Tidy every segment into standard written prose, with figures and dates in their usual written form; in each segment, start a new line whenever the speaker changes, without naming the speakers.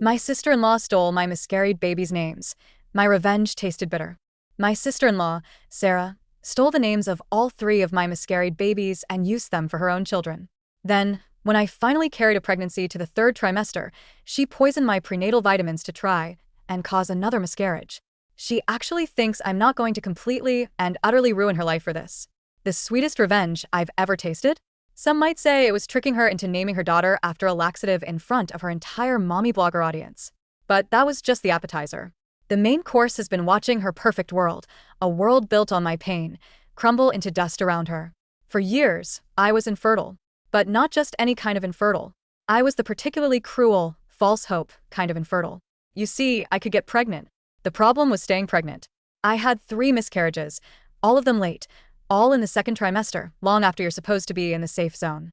My sister-in-law stole my miscarried baby's names. My revenge tasted bitter. My sister-in-law, Sarah, stole the names of all three of my miscarried babies and used them for her own children. Then, when I finally carried a pregnancy to the third trimester, she poisoned my prenatal vitamins to try and cause another miscarriage. She actually thinks I'm not going to completely and utterly ruin her life for this. The sweetest revenge I've ever tasted? Some might say it was tricking her into naming her daughter after a laxative in front of her entire mommy blogger audience. But that was just the appetizer. The main course has been watching her perfect world, a world built on my pain, crumble into dust around her. For years, I was infertile. But not just any kind of infertile. I was the particularly cruel, false hope kind of infertile. You see, I could get pregnant. The problem was staying pregnant. I had 3 miscarriages, all of them late, all in the second trimester, long after you're supposed to be in the safe zone.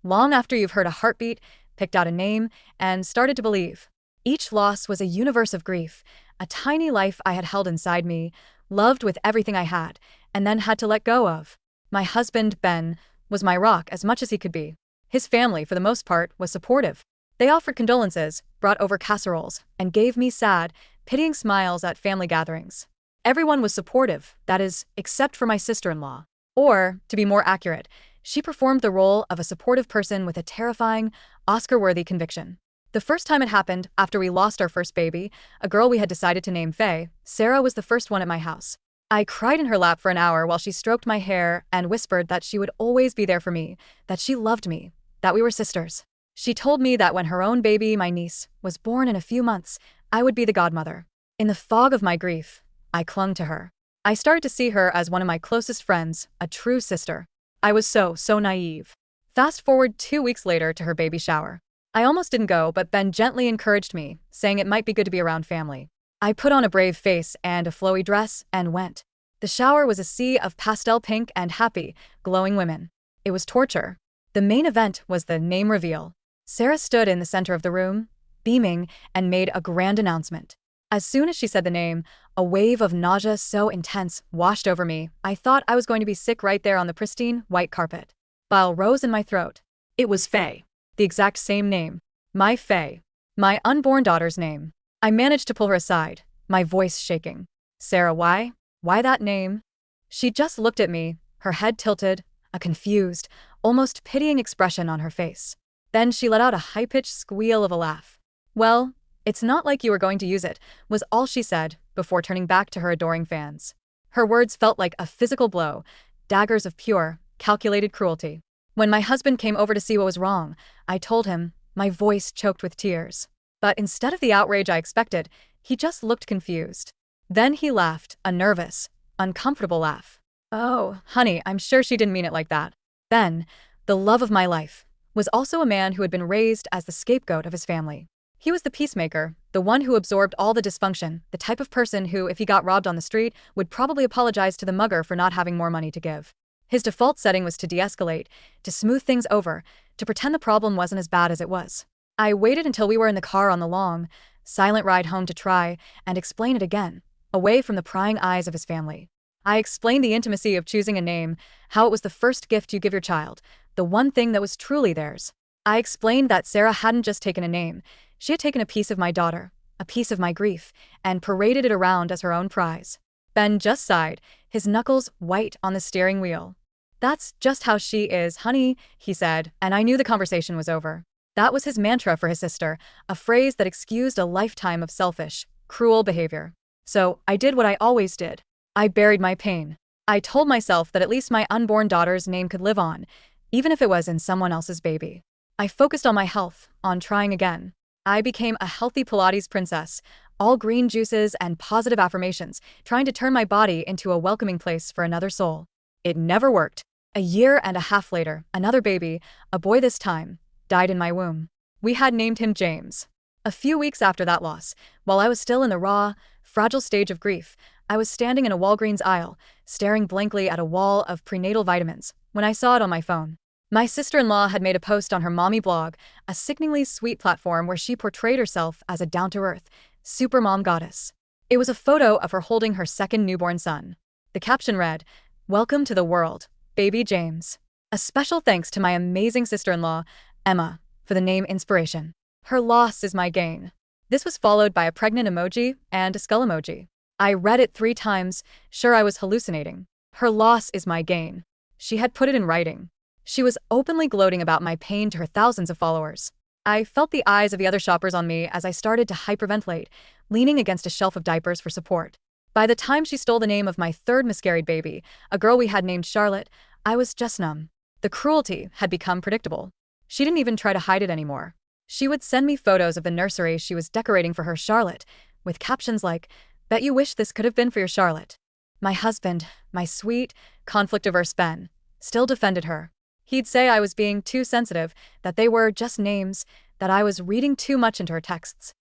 Long after you've heard a heartbeat, picked out a name, and started to believe. Each loss was a universe of grief, a tiny life I had held inside me, loved with everything I had, and then had to let go of. My husband, Ben, was my rock as much as he could be. His family, for the most part, was supportive. They offered condolences, brought over casseroles, and gave me sad, pitying smiles at family gatherings. Everyone was supportive, that is, except for my sister-in-law. Or, to be more accurate, she performed the role of a supportive person with a terrifying, Oscar-worthy conviction. The first time it happened, after we lost our first baby, a girl we had decided to name Faye, Sarah was the first one at my house. I cried in her lap for an hour while she stroked my hair and whispered that she would always be there for me, that she loved me, that we were sisters. She told me that when her own baby, my niece, was born in a few months, I would be the godmother. In the fog of my grief, I clung to her. I started to see her as one of my closest friends, a true sister. I was so naive. Fast forward 2 weeks later to her baby shower. I almost didn't go, but Ben gently encouraged me, saying it might be good to be around family. I put on a brave face and a flowy dress and went. The shower was a sea of pastel pink and happy, glowing women. It was torture. The main event was the name reveal. Sarah stood in the center of the room, beaming, and made a grand announcement. As soon as she said the name, a wave of nausea so intense washed over me, I thought I was going to be sick right there on the pristine, white carpet. Bile rose in my throat. It was Faye. The exact same name. My Faye. My unborn daughter's name. I managed to pull her aside, my voice shaking. Sarah, why? Why that name? She just looked at me, her head tilted, a confused, almost pitying expression on her face. Then she let out a high-pitched squeal of a laugh. Well, it's not like you were going to use it, was all she said, before turning back to her adoring fans. Her words felt like a physical blow, daggers of pure, calculated cruelty. When my husband came over to see what was wrong, I told him, my voice choked with tears. But instead of the outrage I expected, he just looked confused. Then he laughed, a nervous, uncomfortable laugh. Oh, honey, I'm sure she didn't mean it like that. Ben, the love of my life, was also a man who had been raised as the scapegoat of his family. He was the peacemaker, the one who absorbed all the dysfunction, the type of person who, if he got robbed on the street, would probably apologize to the mugger for not having more money to give. His default setting was to de-escalate, to smooth things over, to pretend the problem wasn't as bad as it was. I waited until we were in the car on the long, silent ride home to try and explain it again, away from the prying eyes of his family. I explained the intimacy of choosing a name, how it was the first gift you give your child, the one thing that was truly theirs. I explained that Sarah hadn't just taken a name, she had taken a piece of my daughter, a piece of my grief, and paraded it around as her own prize. Ben just sighed, his knuckles white on the steering wheel. That's just how she is, honey, he said, and I knew the conversation was over. That was his mantra for his sister, a phrase that excused a lifetime of selfish, cruel behavior. So, I did what I always did. I buried my pain. I told myself that at least my unborn daughter's name could live on, even if it was in someone else's baby. I focused on my health, on trying again. I became a healthy Pilates princess, all green juices and positive affirmations, trying to turn my body into a welcoming place for another soul. It never worked. A year and a half later, another baby, a boy this time, died in my womb. We had named him James. A few weeks after that loss, while I was still in the raw, fragile stage of grief, I was standing in a Walgreens aisle, staring blankly at a wall of prenatal vitamins, when I saw it on my phone. My sister-in-law had made a post on her mommy blog, a sickeningly sweet platform where she portrayed herself as a down-to-earth, supermom goddess. It was a photo of her holding her second newborn son. The caption read, "Welcome to the world, baby James." A special thanks to my amazing sister-in-law, Emma, for the name inspiration. Her loss is my gain. This was followed by a pregnant emoji and a skull emoji. I read it 3 times, sure I was hallucinating. Her loss is my gain. She had put it in writing. She was openly gloating about my pain to her thousands of followers. I felt the eyes of the other shoppers on me as I started to hyperventilate, leaning against a shelf of diapers for support. By the time she stole the name of my third miscarried baby, a girl we had named Charlotte, I was just numb. The cruelty had become predictable. She didn't even try to hide it anymore. She would send me photos of the nursery she was decorating for her Charlotte, with captions like, "Bet you wish this could have been for your Charlotte." My husband, my sweet, conflict-averse Ben, still defended her. He'd say I was being too sensitive, that they were just names, that I was reading too much into her texts.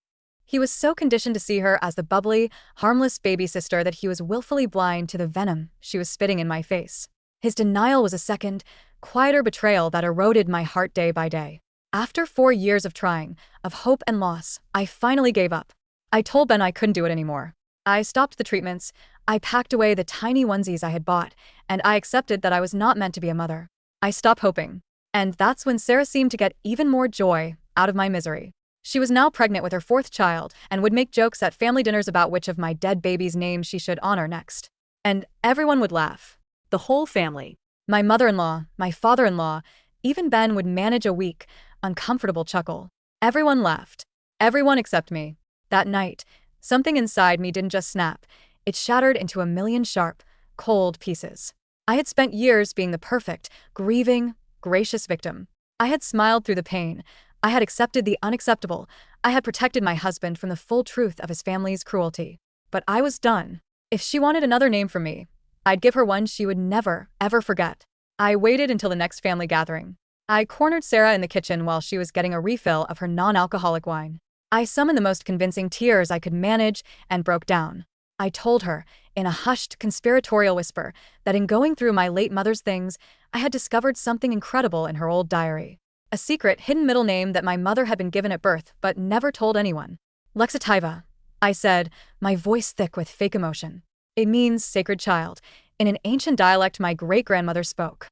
He was so conditioned to see her as the bubbly, harmless baby sister that he was willfully blind to the venom she was spitting in my face. His denial was a second, quieter betrayal that eroded my heart day by day. After 4 years of trying, of hope and loss, I finally gave up. I told Ben I couldn't do it anymore. I stopped the treatments, I packed away the tiny onesies I had bought, and I accepted that I was not meant to be a mother. I stopped hoping. And that's when Sarah seemed to get even more joy out of my misery. She was now pregnant with her 4th child and would make jokes at family dinners about which of my dead babies' names she should honor next. And everyone would laugh. The whole family. My mother-in-law, my father-in-law, even Ben would manage a weak, uncomfortable chuckle. Everyone laughed. Everyone except me. That night, something inside me didn't just snap. It shattered into a million sharp, cold pieces. I had spent years being the perfect, grieving, gracious victim. I had smiled through the pain. I had accepted the unacceptable. I had protected my husband from the full truth of his family's cruelty. But I was done. If she wanted another name from me, I'd give her one she would never, ever forget. I waited until the next family gathering. I cornered Sarah in the kitchen while she was getting a refill of her non-alcoholic wine. I summoned the most convincing tears I could manage and broke down. I told her, in a hushed, conspiratorial whisper, that in going through my late mother's things, I had discovered something incredible in her old diary. A secret, hidden middle name that my mother had been given at birth but never told anyone. Lexativa, I said, my voice thick with fake emotion. It means sacred child, in an ancient dialect my great-grandmother spoke.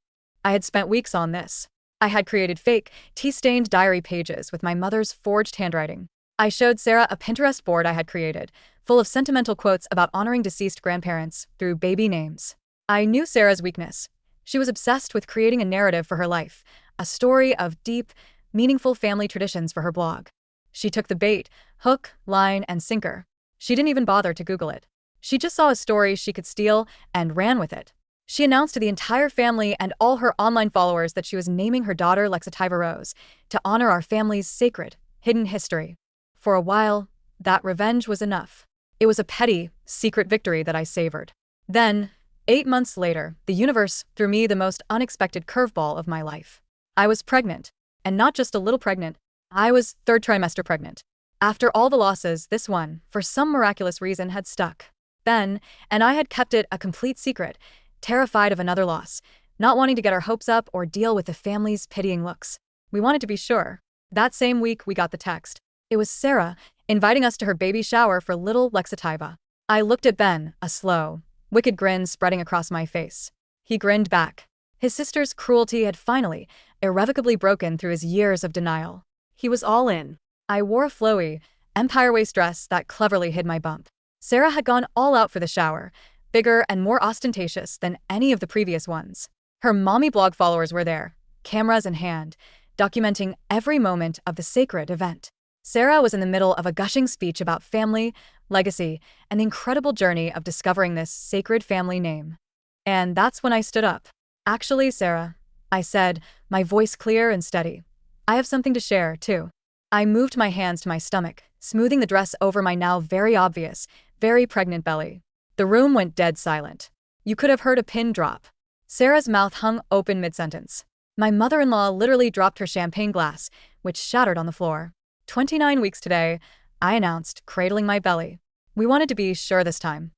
I had spent weeks on this. I had created fake, tea-stained diary pages with my mother's forged handwriting. I showed Sarah a Pinterest board I had created, full of sentimental quotes about honoring deceased grandparents through baby names. I knew Sarah's weakness. She was obsessed with creating a narrative for her life, a story of deep, meaningful family traditions for her blog. She took the bait, hook, line, and sinker. She didn't even bother to Google it. She just saw a story she could steal and ran with it. She announced to the entire family and all her online followers that she was naming her daughter Lexativa Rose to honor our family's sacred, hidden history. For a while, that revenge was enough. It was a petty, secret victory that I savored. Then, 8 months later, the universe threw me the most unexpected curveball of my life. I was pregnant, and not just a little pregnant. I was 3rd trimester pregnant. After all the losses, this one, for some miraculous reason, had stuck. Ben and I had kept it a complete secret, terrified of another loss, not wanting to get our hopes up or deal with the family's pitying looks. We wanted to be sure. That same week, we got the text. It was Sarah, inviting us to her baby shower for little Lexativa. I looked at Ben, a slow, wicked grin spreading across my face. He grinned back. His sister's cruelty had finally, irrevocably broken through his years of denial. He was all in. I wore a flowy, empire waist dress that cleverly hid my bump. Sarah had gone all out for the shower, bigger and more ostentatious than any of the previous ones. Her mommy blog followers were there, cameras in hand, documenting every moment of the sacred event. Sarah was in the middle of a gushing speech about family, legacy, and the incredible journey of discovering this sacred family name. And that's when I stood up. Actually, Sarah, I said, my voice clear and steady. I have something to share, too. I moved my hands to my stomach, smoothing the dress over my now very obvious, very pregnant belly. The room went dead silent. You could have heard a pin drop. Sarah's mouth hung open mid-sentence. My mother-in-law literally dropped her champagne glass, which shattered on the floor. 29 weeks today, I announced, cradling my belly. We wanted to be sure this time.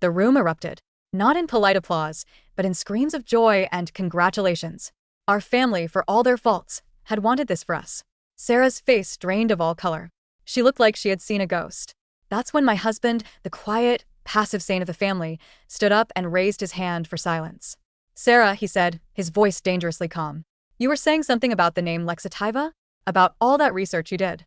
The room erupted, not in polite applause, but in screams of joy and congratulations. Our family, for all their faults, had wanted this for us. Sarah's face drained of all color. She looked like she had seen a ghost. That's when my husband, the quiet, passive saint of the family, stood up and raised his hand for silence. Sarah, he said, his voice dangerously calm. You were saying something about the name Lexativa? About all that research you did.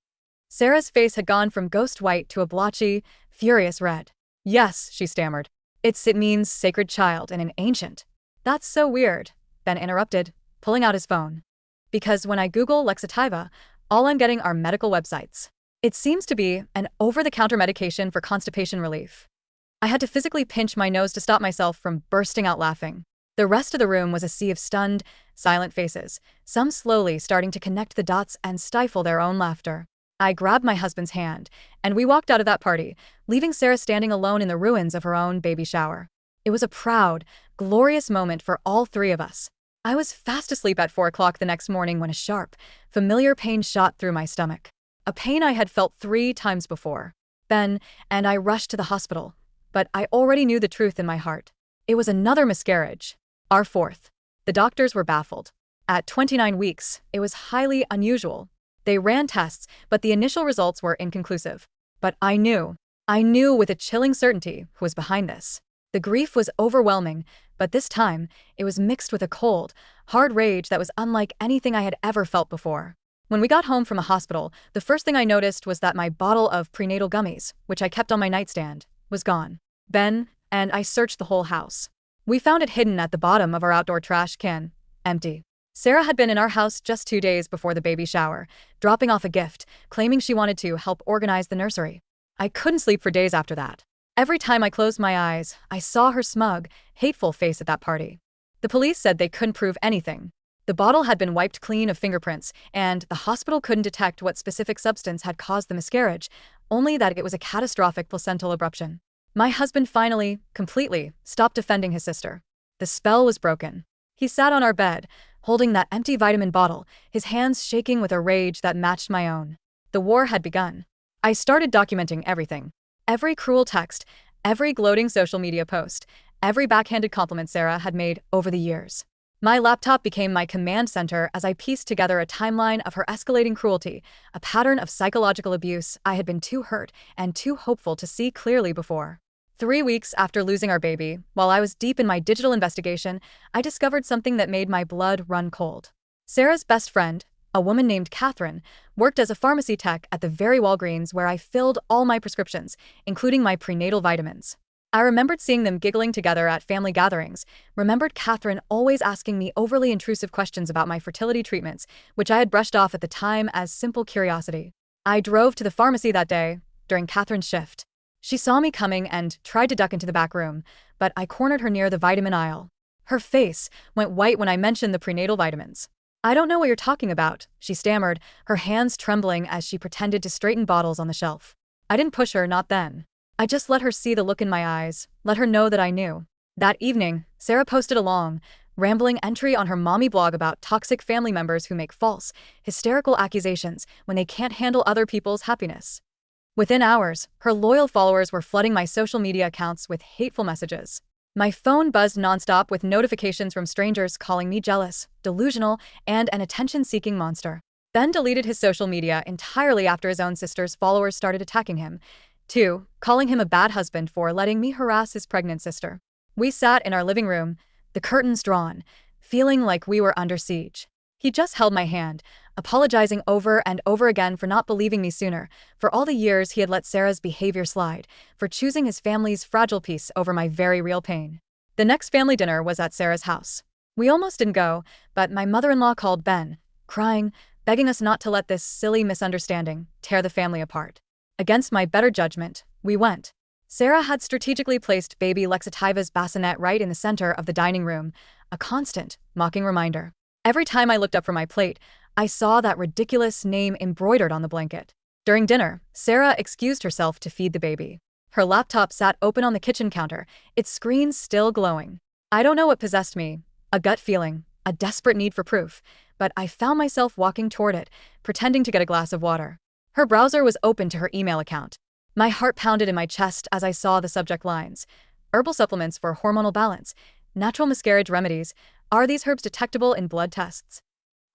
Sarah's face had gone from ghost white to a blotchy, furious red. "Yes," she stammered. It means sacred child in an ancient." "That's so weird," Ben interrupted, pulling out his phone. "Because when I Google Lexativa, all I'm getting are medical websites. It seems to be an over-the-counter medication for constipation relief." I had to physically pinch my nose to stop myself from bursting out laughing. The rest of the room was a sea of stunned, silent faces, some slowly starting to connect the dots and stifle their own laughter. I grabbed my husband's hand, and we walked out of that party, leaving Sarah standing alone in the ruins of her own baby shower. It was a proud, glorious moment for all three of us. I was fast asleep at 4 o'clock the next morning when a sharp, familiar pain shot through my stomach. A pain I had felt 3 times before. Ben and I rushed to the hospital, but I already knew the truth in my heart. It was another miscarriage. Our 4th. The doctors were baffled. At 29 weeks, it was highly unusual. They ran tests, but the initial results were inconclusive. But I knew with a chilling certainty who was behind this. The grief was overwhelming, but this time, it was mixed with a cold, hard rage that was unlike anything I had ever felt before. When we got home from the hospital, the first thing I noticed was that my bottle of prenatal gummies, which I kept on my nightstand, was gone. Ben and I searched the whole house. We found it hidden at the bottom of our outdoor trash can, empty. Sarah had been in our house just 2 days before the baby shower, dropping off a gift, claiming she wanted to help organize the nursery. I couldn't sleep for days after that. Every time I closed my eyes, I saw her smug, hateful face at that party. The police said they couldn't prove anything. The bottle had been wiped clean of fingerprints, and the hospital couldn't detect what specific substance had caused the miscarriage, only that it was a catastrophic placental abruption. My husband finally, completely, stopped defending his sister. The spell was broken. He sat on our bed, holding that empty vitamin bottle, his hands shaking with a rage that matched my own. The war had begun. I started documenting everything. Every cruel text, every gloating social media post, every backhanded compliment Sarah had made over the years. My laptop became my command center as I pieced together a timeline of her escalating cruelty, a pattern of psychological abuse I had been too hurt and too hopeful to see clearly before. 3 weeks after losing our baby, while I was deep in my digital investigation, I discovered something that made my blood run cold. Sarah's best friend, a woman named Catherine, worked as a pharmacy tech at the very Walgreens where I filled all my prescriptions, including my prenatal vitamins. I remembered seeing them giggling together at family gatherings, remembered Catherine always asking me overly intrusive questions about my fertility treatments, which I had brushed off at the time as simple curiosity. I drove to the pharmacy that day, during Catherine's shift. She saw me coming and tried to duck into the back room, but I cornered her near the vitamin aisle. Her face went white when I mentioned the prenatal vitamins. "I don't know what you're talking about," she stammered, her hands trembling as she pretended to straighten bottles on the shelf. I didn't push her, not then. I just let her see the look in my eyes, let her know that I knew. That evening, Sarah posted a long, rambling entry on her mommy blog about toxic family members who make false, hysterical accusations when they can't handle other people's happiness. Within hours, her loyal followers were flooding my social media accounts with hateful messages. My phone buzzed nonstop with notifications from strangers calling me jealous, delusional, and an attention-seeking monster. Ben deleted his social media entirely after his own sister's followers started attacking him. 2, calling him a bad husband for letting me harass his pregnant sister. We sat in our living room, the curtains drawn, feeling like we were under siege. He just held my hand, apologizing over and over again for not believing me sooner, for all the years he had let Sarah's behavior slide, for choosing his family's fragile peace over my very real pain. The next family dinner was at Sarah's house. We almost didn't go, but my mother-in-law called Ben, crying, begging us not to let this silly misunderstanding tear the family apart. Against my better judgment, we went. Sarah had strategically placed baby Lexativa's bassinet right in the center of the dining room, a constant, mocking reminder. Every time I looked up from my plate, I saw that ridiculous name embroidered on the blanket. During dinner, Sarah excused herself to feed the baby. Her laptop sat open on the kitchen counter, its screen still glowing. I don't know what possessed me, a gut feeling, a desperate need for proof, but I found myself walking toward it, pretending to get a glass of water. Her browser was open to her email account. My heart pounded in my chest as I saw the subject lines. Herbal supplements for hormonal balance. Natural miscarriage remedies. Are these herbs detectable in blood tests?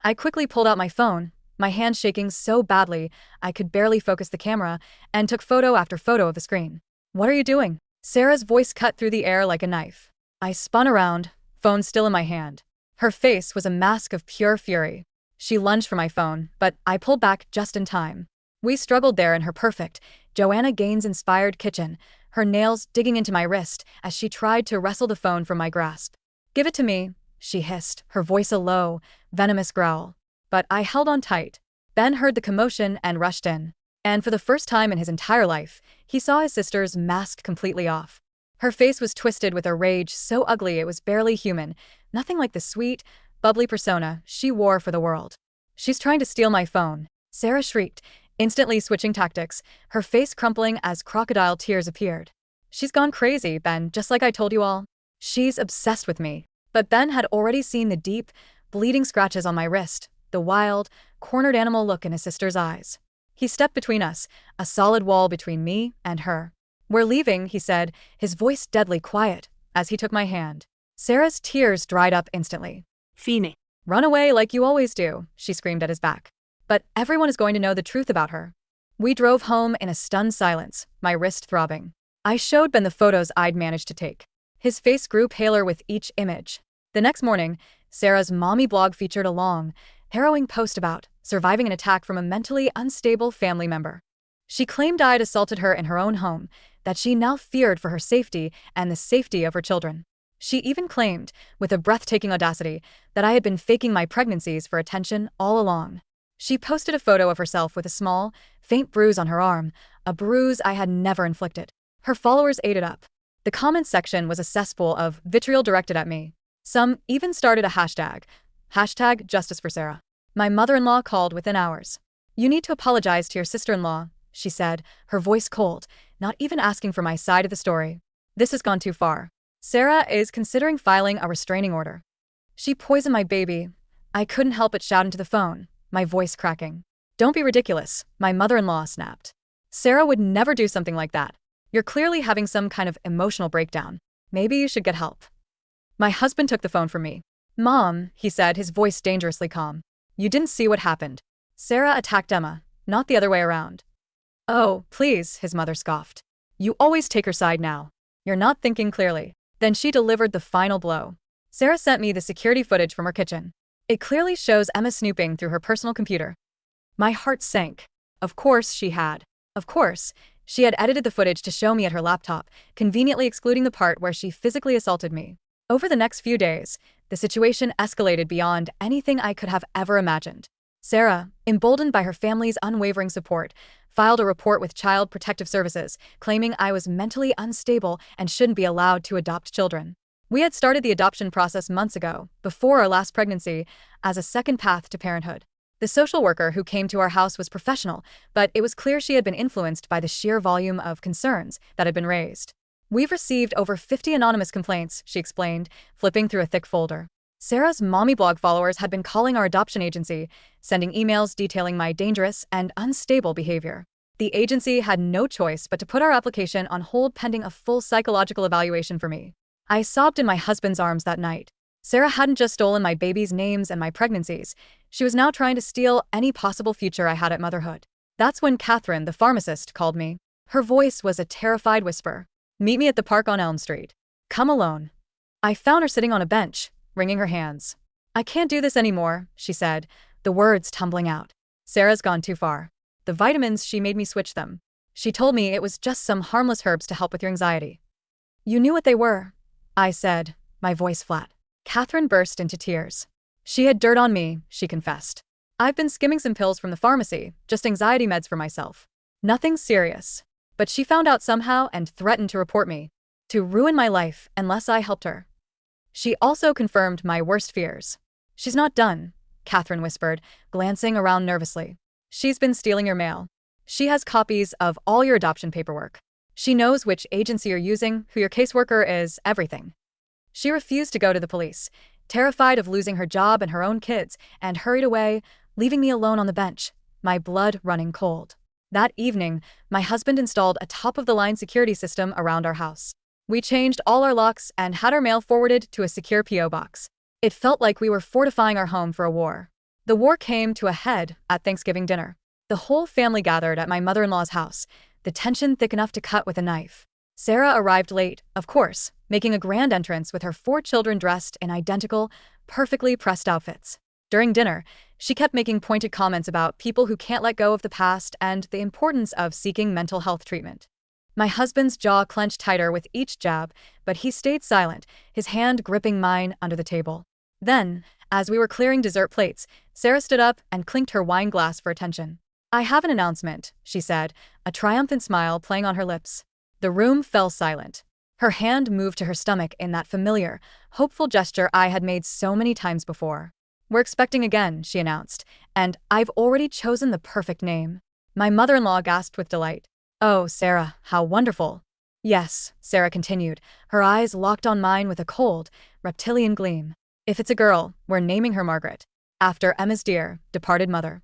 I quickly pulled out my phone, my hand shaking so badly I could barely focus the camera, and took photo after photo of the screen. "What are you doing?" Sarah's voice cut through the air like a knife. I spun around, phone still in my hand. Her face was a mask of pure fury. She lunged for my phone, but I pulled back just in time. We struggled there in her perfect, Joanna Gaines-inspired kitchen, her nails digging into my wrist as she tried to wrestle the phone from my grasp. "Give it to me," she hissed, her voice a low, venomous growl. But I held on tight. Ben heard the commotion and rushed in. And for the first time in his entire life, he saw his sister's mask completely off. Her face was twisted with a rage so ugly it was barely human, nothing like the sweet, bubbly persona she wore for the world. "She's trying to steal my phone," Sarah shrieked, instantly switching tactics, her face crumpling as crocodile tears appeared. "She's gone crazy, Ben, just like I told you all. She's obsessed with me." But Ben had already seen the deep, bleeding scratches on my wrist, the wild, cornered animal look in his sister's eyes. He stepped between us, a solid wall between me and her. "We're leaving," he said, his voice deadly quiet, as he took my hand. Sarah's tears dried up instantly.
Fine.
"Run away like you always do," she screamed at his back. "But everyone is going to know the truth about her." We drove home in a stunned silence, my wrist throbbing. I showed Ben the photos I'd managed to take. His face grew paler with each image. The next morning, Sarah's mommy blog featured a long, harrowing post about surviving an attack from a mentally unstable family member. She claimed I'd assaulted her in her own home, that she now feared for her safety and the safety of her children. She even claimed, with a breathtaking audacity, that I had been faking my pregnancies for attention all along. She posted a photo of herself with a small, faint bruise on her arm, a bruise I had never inflicted. Her followers ate it up. The comments section was a cesspool of vitriol directed at me. Some even started a hashtag Justice for Sarah. My mother-in-law called within hours. "You need to apologize to your sister-in-law," she said, her voice cold, not even asking for my side of the story. "This has gone too far. Sarah is considering filing a restraining order. She poisoned my baby." I couldn't help but shout into the phone, my voice cracking. "Don't be ridiculous," my mother-in-law snapped. "Sarah would never do something like that. You're clearly having some kind of emotional breakdown. Maybe you should get help." My husband took the phone from me. "Mom," he said, his voice dangerously calm. "You didn't see what happened. Sarah attacked Emma, not the other way around." "Oh, please," his mother scoffed. "You always take her side now. You're not thinking clearly." Then she delivered the final blow. Sarah sent me the security footage from her kitchen. It clearly shows Emma snooping through her personal computer. My heart sank. Of course she had. Of course, she had edited the footage to show me at her laptop, conveniently excluding the part where she physically assaulted me. Over the next few days, the situation escalated beyond anything I could have ever imagined. Sarah, emboldened by her family's unwavering support, filed a report with Child Protective Services, claiming I was mentally unstable and shouldn't be allowed to adopt children. We had started the adoption process months ago, before our last pregnancy, as a second path to parenthood. The social worker who came to our house was professional, but it was clear she had been influenced by the sheer volume of concerns that had been raised. "We've received over 50 anonymous complaints," she explained, flipping through a thick folder. Sarah's mommy blog followers had been calling our adoption agency, sending emails detailing my dangerous and unstable behavior. The agency had no choice but to put our application on hold pending a full psychological evaluation for me. I sobbed in my husband's arms that night. Sarah hadn't just stolen my baby's names and my pregnancies. She was now trying to steal any possible future I had at motherhood. That's when Catherine, the pharmacist, called me. Her voice was a terrified whisper. "Meet me at the park on Elm Street. Come alone." I found her sitting on a bench, wringing her hands. "I can't do this anymore," she said, the words tumbling out. "Sarah's gone too far. The vitamins, she made me switch them. She told me it was just some harmless herbs to help with your anxiety." "You knew what they were," I said, my voice flat. Catherine burst into tears. "She had dirt on me," she confessed. "I've been skimming some pills from the pharmacy, just anxiety meds for myself. Nothing serious. But she found out somehow and threatened to report me, to ruin my life unless I helped her." She also confirmed my worst fears. "She's not done," Catherine whispered, glancing around nervously. "She's been stealing your mail. She has copies of all your adoption paperwork. She knows which agency you're using, who your caseworker is, everything." She refused to go to the police, terrified of losing her job and her own kids, and hurried away, leaving me alone on the bench, my blood running cold. That evening, my husband installed a top-of-the-line security system around our house. We changed all our locks and had our mail forwarded to a secure P.O. box. It felt like we were fortifying our home for a war. The war came to a head at Thanksgiving dinner. The whole family gathered at my mother-in-law's house, the tension thick enough to cut with a knife. Sarah arrived late, of course, making a grand entrance with her 4 children dressed in identical, perfectly pressed outfits. During dinner, she kept making pointed comments about people who can't let go of the past and the importance of seeking mental health treatment. My husband's jaw clenched tighter with each jab, but he stayed silent, his hand gripping mine under the table. Then, as we were clearing dessert plates, Sarah stood up and clinked her wine glass for attention. "I have an announcement," she said, a triumphant smile playing on her lips. The room fell silent. Her hand moved to her stomach in that familiar, hopeful gesture I had made so many times before. "We're expecting again," she announced, "and I've already chosen the perfect name." My mother-in-law gasped with delight. "Oh, Sarah, how wonderful." "Yes," Sarah continued, her eyes locked on mine with a cold, reptilian gleam. "If it's a girl, we're naming her Margaret, after Emma's dear, departed mother."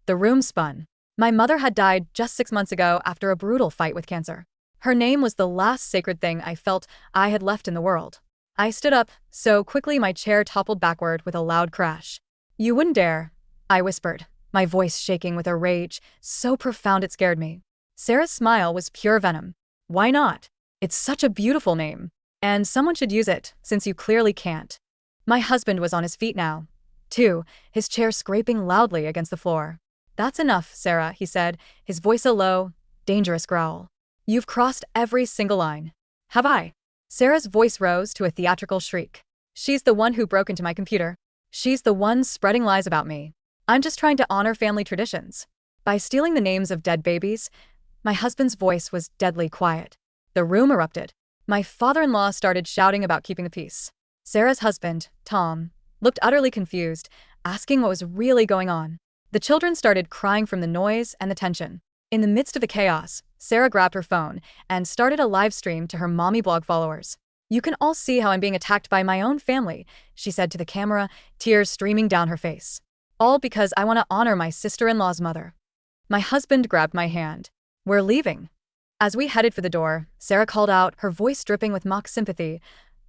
The room spun. My mother had died just 6 months ago after a brutal fight with cancer. Her name was the last sacred thing I felt I had left in the world. I stood up, so quickly my chair toppled backward with a loud crash. "You wouldn't dare," I whispered, my voice shaking with a rage so profound it scared me. Sarah's smile was pure venom. "Why not? It's such a beautiful name. And someone should use it, since you clearly can't." My husband was on his feet now, too, his chair scraping loudly against the floor. "That's enough, Sarah," he said, his voice a low, dangerous growl. "You've crossed every single line." "Have I?" Sarah's voice rose to a theatrical shriek. "She's the one who broke into my computer. She's the one spreading lies about me. I'm just trying to honor family traditions. By stealing the names of dead babies." My husband's voice was deadly quiet. The room erupted. My father-in-law started shouting about keeping the peace. Sarah's husband, Tom, looked utterly confused, asking what was really going on. The children started crying from the noise and the tension. In the midst of the chaos, Sarah grabbed her phone and started a live stream to her mommy blog followers. "You can all see how I'm being attacked by my own family," she said to the camera, tears streaming down her face. "All because I want to honor my sister-in-law's mother." My husband grabbed my hand. "We're leaving." As we headed for the door, Sarah called out, her voice dripping with mock sympathy.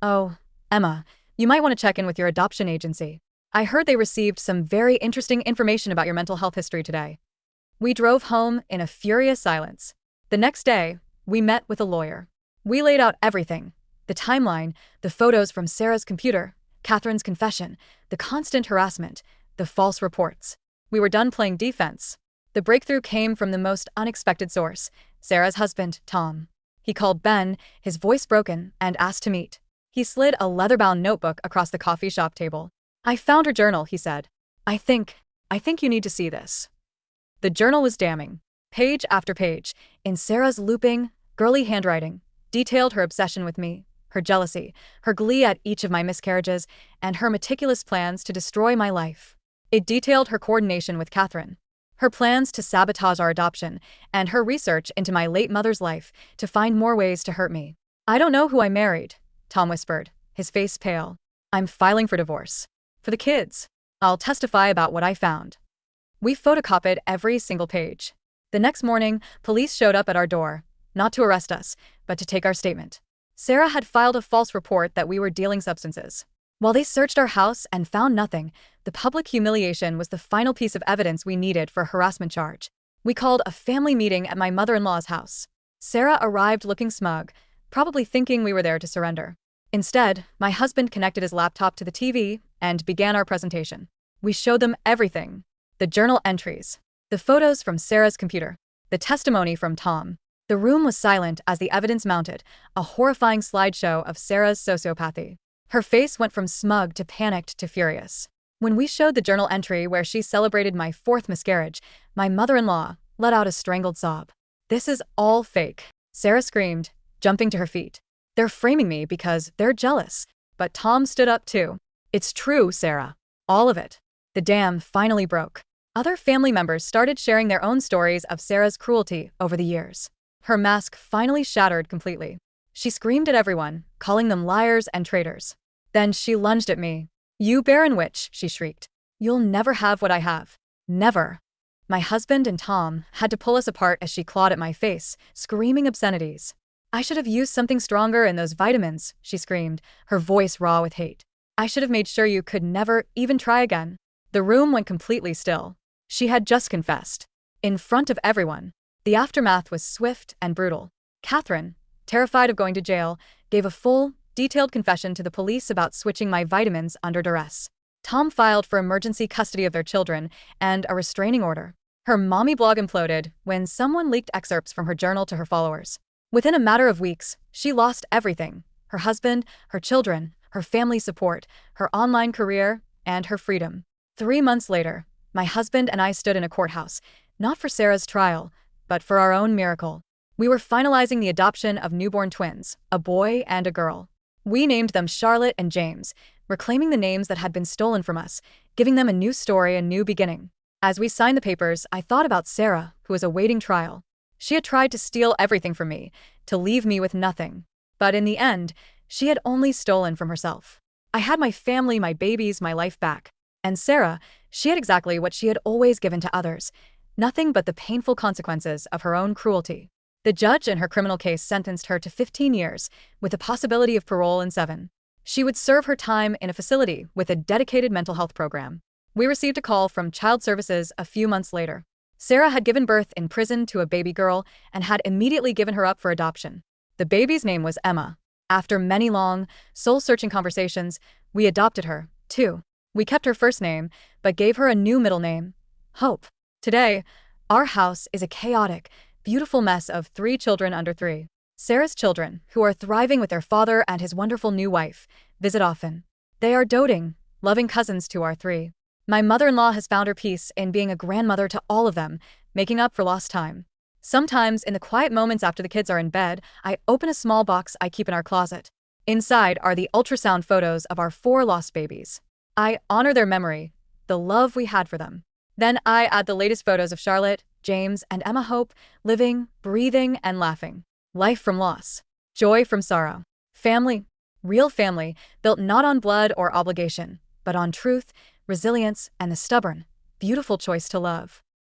"Oh, Emma, you might want to check in with your adoption agency. I heard they received some very interesting information about your mental health history today." We drove home in a furious silence. The next day, we met with a lawyer. We laid out everything: the timeline, the photos from Sarah's computer, Catherine's confession, the constant harassment, the false reports. We were done playing defense. The breakthrough came from the most unexpected source: Sarah's husband, Tom. He called Ben, his voice broken, and asked to meet. He slid a leather-bound notebook across the coffee shop table. "I found her journal," he said. I think you need to see this." The journal was damning. Page after page, in Sarah's looping, girly handwriting, detailed her obsession with me, her jealousy, her glee at each of my miscarriages, and her meticulous plans to destroy my life. It detailed her coordination with Catherine, her plans to sabotage our adoption, and her research into my late mother's life to find more ways to hurt me. "I don't know who I married," Tom whispered, his face pale. "I'm filing for divorce. For the kids. I'll testify about what I found." We photocopied every single page. The next morning, police showed up at our door, not to arrest us, but to take our statement. Sarah had filed a false report that we were dealing substances. While they searched our house and found nothing, the public humiliation was the final piece of evidence we needed for a harassment charge. We called a family meeting at my mother-in-law's house. Sarah arrived looking smug, probably thinking we were there to surrender. Instead, my husband connected his laptop to the TV and began our presentation. We showed them everything: the journal entries, the photos from Sarah's computer, the testimony from Tom. The room was silent as the evidence mounted, a horrifying slideshow of Sarah's sociopathy. Her face went from smug to panicked to furious. When we showed the journal entry where she celebrated my 4th miscarriage, my mother-in-law let out a strangled sob. "This is all fake," Sarah screamed, jumping to her feet. "They're framing me because they're jealous." But Tom stood up too. "It's true, Sarah. All of it." The dam finally broke. Other family members started sharing their own stories of Sarah's cruelty over the years. Her mask finally shattered completely. She screamed at everyone, calling them liars and traitors. Then she lunged at me. "You barren witch," she shrieked. "You'll never have what I have. Never." My husband and Tom had to pull us apart as she clawed at my face, screaming obscenities. "I should have used something stronger in those vitamins," she screamed, her voice raw with hate. "I should have made sure you could never even try again." The room went completely still. She had just confessed. In front of everyone. The aftermath was swift and brutal. Catherine, terrified of going to jail, gave a full, detailed confession to the police about switching my vitamins under duress. Tom filed for emergency custody of their children and a restraining order. Her mommy blog imploded when someone leaked excerpts from her journal to her followers. Within a matter of weeks, she lost everything: her husband, her children, her family support, her online career, and her freedom. 3 months later, my husband and I stood in a courthouse, not for Sarah's trial, but for our own miracle. We were finalizing the adoption of newborn twins, a boy and a girl. We named them Charlotte and James, reclaiming the names that had been stolen from us, giving them a new story, a new beginning. As we signed the papers, I thought about Sarah, who was awaiting trial. She had tried to steal everything from me, to leave me with nothing. But in the end, she had only stolen from herself. I had my family, my babies, my life back. And Sarah, she had exactly what she had always given to others: nothing but the painful consequences of her own cruelty. The judge in her criminal case sentenced her to 15 years, with the possibility of parole in 7. She would serve her time in a facility with a dedicated mental health program. We received a call from Child Services a few months later. Sarah had given birth in prison to a baby girl and had immediately given her up for adoption. The baby's name was Emma. After many long, soul-searching conversations, we adopted her, too. We kept her first name, but gave her a new middle name: Hope. Today, our house is a chaotic, beautiful mess of 3 children under 3. Sarah's children, who are thriving with their father and his wonderful new wife, visit often. They are doting, loving cousins to our 3. My mother-in-law has found her peace in being a grandmother to all of them, making up for lost time. Sometimes, in the quiet moments after the kids are in bed, I open a small box I keep in our closet. Inside are the ultrasound photos of our 4 lost babies. I honor their memory, the love we had for them. Then I add the latest photos of Charlotte, James, and Emma, Hope, living, breathing, and laughing. Life from loss. Joy from sorrow. Family. Real family, built not on blood or obligation, but on truth, resilience, and the stubborn, beautiful choice to love.